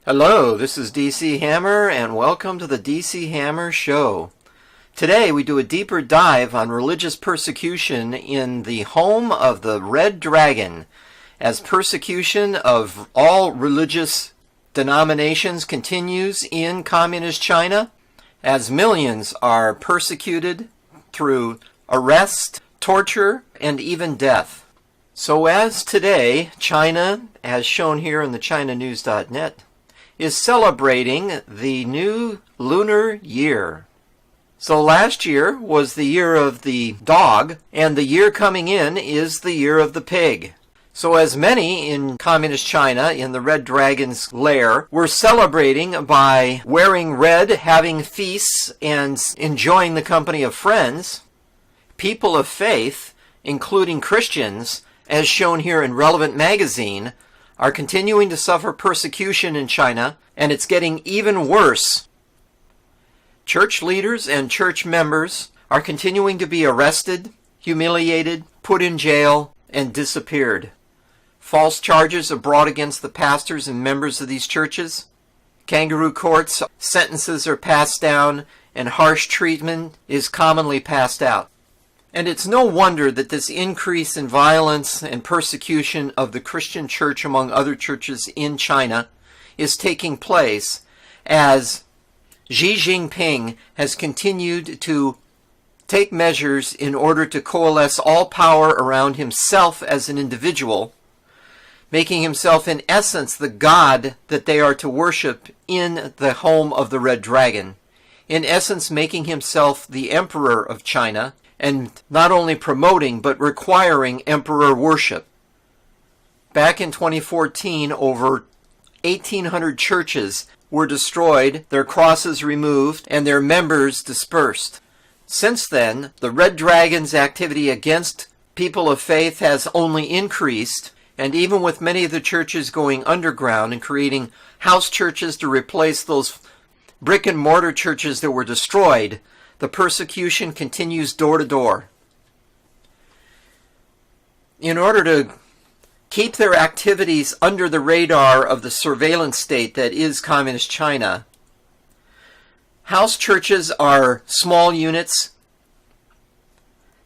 Hello, this is DC Hammer, and welcome to the DC Hammer Show. Today we do a deeper dive on religious persecution in the home of the Red Dragon, as persecution of all religious denominations continues in Communist China, as millions are persecuted through arrest, torture, and even death. So as today, China, as shown here in the ChinaNews.net, is celebrating the new lunar year. So last year was the year of the dog, and the year coming in is the year of the pig. So as many in Communist China, in the Red Dragon's lair, were celebrating by wearing red, having feasts, and enjoying the company of friends, people of faith, including Christians, as shown here in Relevant Magazine, are continuing to suffer persecution in China, and it's getting even worse. Church leaders and church members are continuing to be arrested, humiliated, put in jail, and disappeared. False charges are brought against the pastors and members of these churches. Kangaroo courts, sentences are passed down, and harsh treatment is commonly passed out. And it's no wonder that this increase in violence and persecution of the Christian church among other churches in China is taking place as Xi Jinping has continued to take measures in order to coalesce all power around himself as an individual, making himself in essence the god that they are to worship in the home of the Red Dragon, in essence making himself the emperor of China, and not only promoting but requiring emperor worship. Back in 2014, over 1,800 churches were destroyed, their crosses removed, and their members dispersed. Since then, the Red Dragon's activity against people of faith has only increased, and even with many of the churches going underground and creating house churches to replace those brick and mortar churches that were destroyed, the persecution continues door to door. In order to keep their activities under the radar of the surveillance state that is Communist China, house churches are small units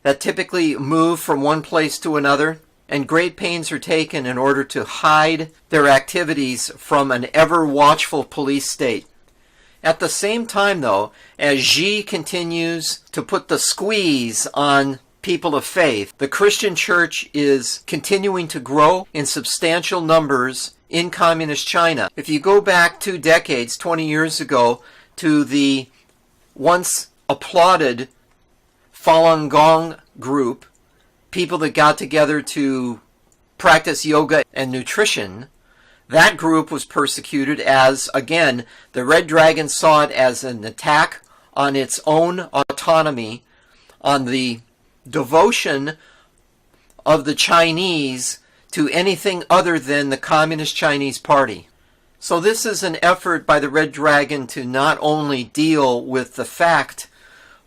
that typically move from one place to another, and great pains are taken in order to hide their activities from an ever-watchful police state. At the same time, though, as Xi continues to put the squeeze on people of faith, the Christian church is continuing to grow in substantial numbers in Communist China. If you go back 2 decades, 20 years ago, to the once applauded Falun Gong group, people that got together to practice yoga and nutrition, that group was persecuted as, again, the Red Dragon saw it as an attack on its own autonomy, on the devotion of the Chinese to anything other than the Communist Chinese Party. So this is an effort by the Red Dragon to not only deal with the fact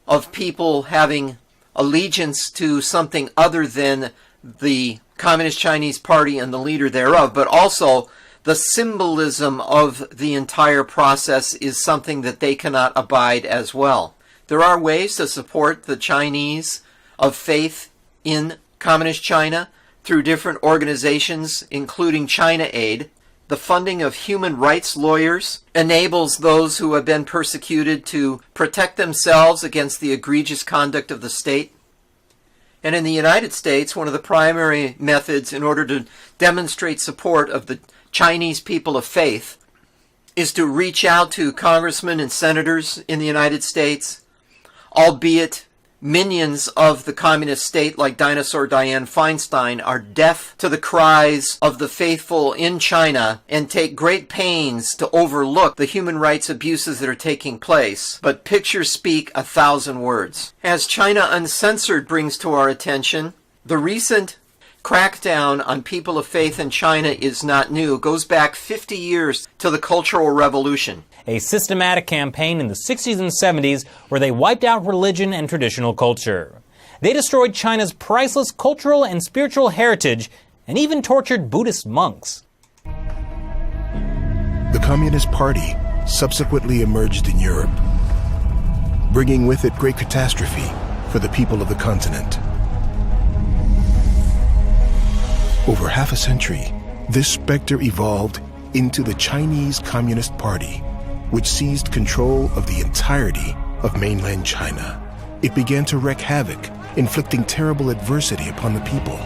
of people having allegiance to something other than the Communist Chinese Party and the leader thereof, but also the symbolism of the entire process is something that they cannot abide as well. There are ways to support the Chinese of faith in Communist China through different organizations, including China Aid. The funding of human rights lawyers enables those who have been persecuted to protect themselves against the egregious conduct of the state. And in the United States, one of the primary methods in order to demonstrate support of the Chinese people of faith is to reach out to congressmen and senators in the United States, albeit minions of the communist state like Dinosaur Dianne Feinstein are deaf to the cries of the faithful in China and take great pains to overlook the human rights abuses that are taking place. But pictures speak 1,000 words. As China Uncensored brings to our attention, the recent crackdown on people of faith in China is not new. It goes back 50 years to the Cultural Revolution. A systematic campaign in the 60s and 70s where they wiped out religion and traditional culture. They destroyed China's priceless cultural and spiritual heritage and even tortured Buddhist monks. The Communist Party subsequently emerged in Europe, bringing with it great catastrophe for the people of the continent. Over half a century, this specter evolved into the Chinese Communist Party, which seized control of the entirety of mainland China. It began to wreak havoc, inflicting terrible adversity upon the people.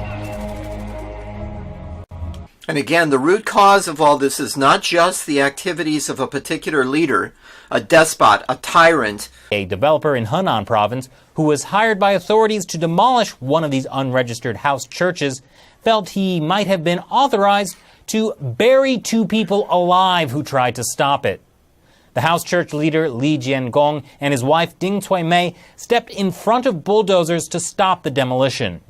And again, the root cause of all this is not just the activities of a particular leader, a despot, a tyrant. A developer in Henan province who was hired by authorities to demolish one of these unregistered house churches felt he might have been authorized to bury 2 people alive who tried to stop it. The house church leader Li Jiangong and his wife Ding Cui-mei stepped in front of bulldozers to stop the demolition.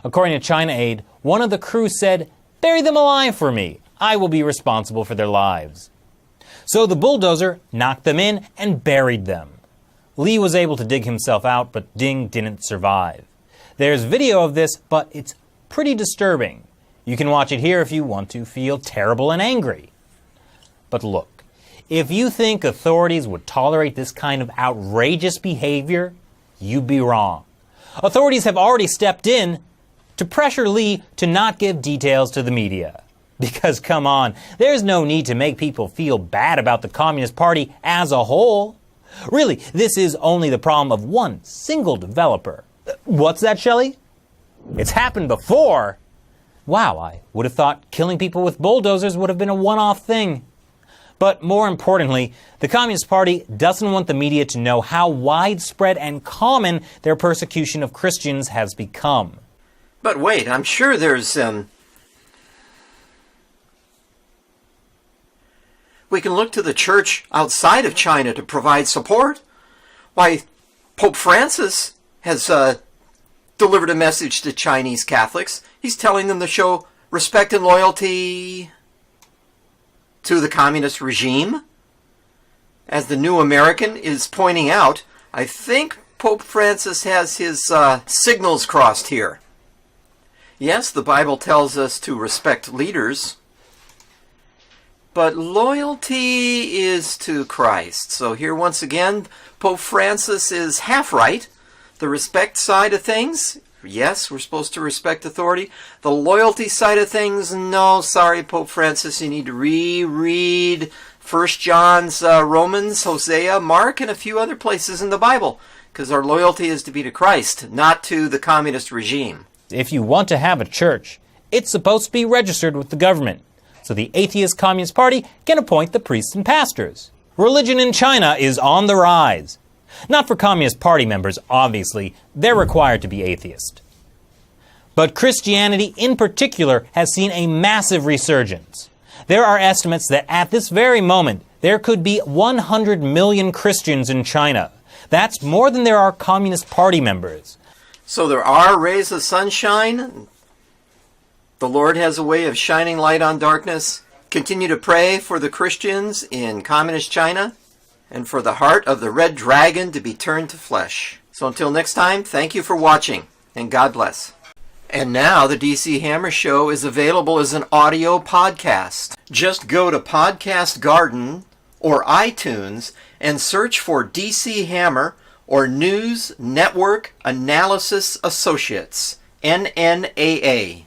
According to China Aid, one of the crew said, "Bury them alive for me. I will be responsible for their lives." So the bulldozer knocked them in and buried them. Li was able to dig himself out, but Ding didn't survive. There's video of this, but it's pretty disturbing. You can watch it here if you want to feel terrible and angry. But look, if you think authorities would tolerate this kind of outrageous behavior, you'd be wrong. Authorities have already stepped in to pressure Li to not give details to the media. Because come on, there's no need to make people feel bad about the Communist Party as a whole. Really, this is only the problem of one single developer. What's that, Shelley? It's happened before. Wow, I would have thought killing people with bulldozers would have been a one-off thing. But more importantly, the Communist Party doesn't want the media to know how widespread and common their persecution of Christians has become. But wait, I'm sure there's we can look to the church outside of China to provide support. Why, Pope Francis has delivered a message to Chinese Catholics. He's telling them to show respect and loyalty to the communist regime. As the New American is pointing out, I think Pope Francis has his signals crossed here. Yes, the Bible tells us to respect leaders, but loyalty is to Christ. So here once again, Pope Francis is half right. The respect side of things, yes, we're supposed to respect authority. The loyalty side of things, no, sorry, Pope Francis, you need to reread 1 John's, Romans, Hosea, Mark, and a few other places in the Bible, because our loyalty is to be to Christ, not to the communist regime. If you want to have a church, it's supposed to be registered with the government, so the atheist Communist Party can appoint the priests and pastors. Religion in China is on the rise. Not for Communist Party members, obviously. They're required to be atheist. But Christianity in particular has seen a massive resurgence. There are estimates that at this very moment, there could be 100 million Christians in China. That's more than there are Communist Party members. So there are rays of sunshine. The Lord has a way of shining light on darkness. Continue to pray for the Christians in Communist China and for the heart of the red dragon to be turned to flesh. So until next time, thank you for watching, and God bless. And now the DC Hammer Show is available as an audio podcast. Just go to Podcast Garden or iTunes and search for DC Hammer or News Network Analysis Associates, NNAA.